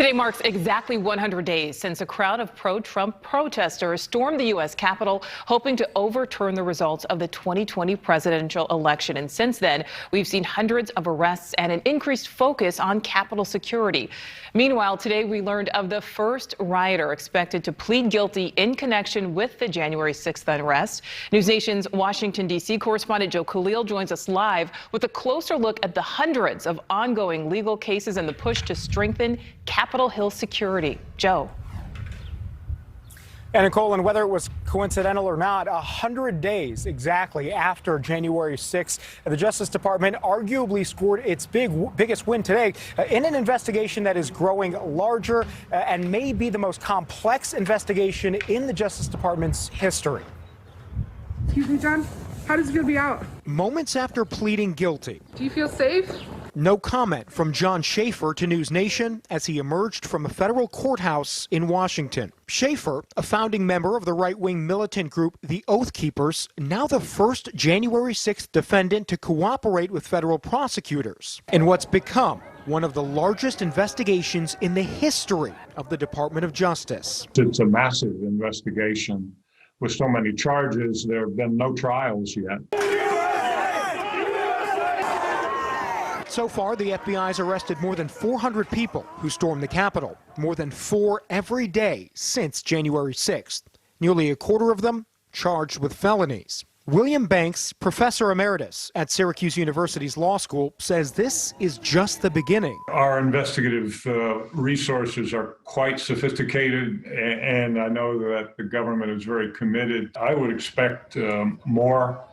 Today marks exactly 100 days since a crowd of pro-Trump protesters stormed the U.S. Capitol, hoping to overturn the results of the 2020 presidential election. And since then, we've seen hundreds of arrests and an increased focus on Capitol security. Meanwhile, today we learned of the first rioter expected to plead guilty in connection with the January 6th unrest. NewsNation's Washington, D.C. correspondent Joe Khalil joins us live with a closer look at the hundreds of ongoing legal cases and the push to strengthen Capitol Hill security. Joe. And Nicole, and whether it was coincidental or not, 100 days exactly after January 6th, the Justice Department arguably scored its biggest win today in an investigation that is growing larger and may be the most complex investigation in the Justice Department's history. Excuse me, John. How does it feel to be out? Moments after pleading guilty. Do you feel safe? No comment from John Schaefer to NewsNation as he emerged from a federal courthouse in Washington. Schaefer, a founding member of the right-wing militant group The Oath Keepers, now the first January 6th defendant to cooperate with federal prosecutors in what's become one of the largest investigations in the history of the Department of Justice. It's a massive investigation with so many charges. There have been no trials yet. So far, the FBI's arrested more than 400 people who stormed the Capitol, more than 4 every day since January 6th. Nearly a quarter of them charged with felonies. William Banks, professor emeritus at Syracuse University's law school, says this is just the beginning. Our investigative resources are quite sophisticated, and I know that the government is very committed. I would expect more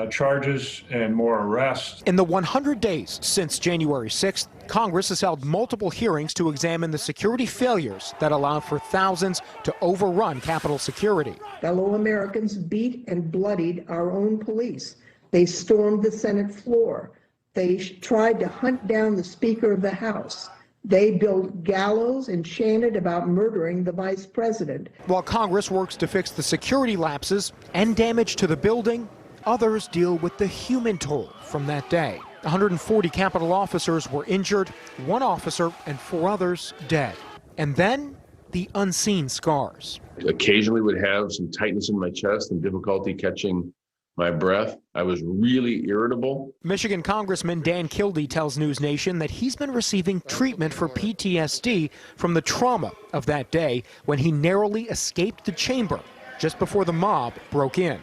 charges and more arrests. In the 100 days since January 6th, Congress has held multiple hearings to examine the security failures that allowed for thousands to overrun Capitol security. Fellow Americans beat and bloodied our own police. They stormed the Senate floor. They tried to hunt down the Speaker of the House. They built gallows and chanted about murdering the vice president. While Congress works to fix the security lapses and damage to the building, others deal with the human toll from that day. 140 Capitol officers were injured, 1 officer and 4 others dead. And then the unseen scars. Occasionally would have some tightness in my chest and difficulty catching my breath. I was really irritable. Michigan Congressman Dan Kildee tells NewsNation that he's been receiving treatment for PTSD from the trauma of that day when he narrowly escaped the chamber just before the mob broke in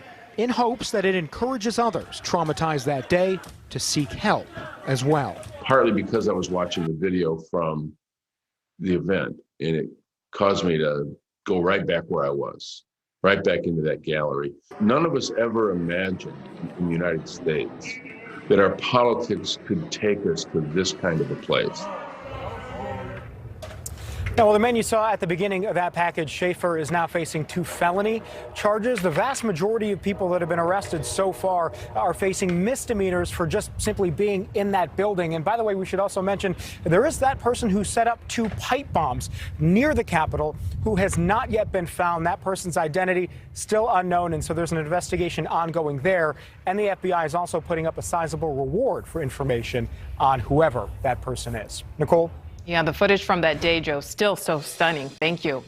hopes that it encourages others traumatized that day to seek help as well. Partly because I was watching the video from the event, and it caused me to go right back where I was, right back into that gallery. None of us ever imagined in the United States that our politics could take us to this kind of a place. Now, well, the man you saw at the beginning of that package, Schaefer, is now facing 2 felony charges. The vast majority of people that have been arrested so far are facing misdemeanors for just simply being in that building. And by the way, we should also mention there is that person who set up 2 pipe bombs near the Capitol who has not yet been found. That person's identity still unknown, and so there's an investigation ongoing there. And the FBI is also putting up a sizable reward for information on whoever that person is. Nicole? Yeah, the footage from that day, Joe, still so stunning. Thank you.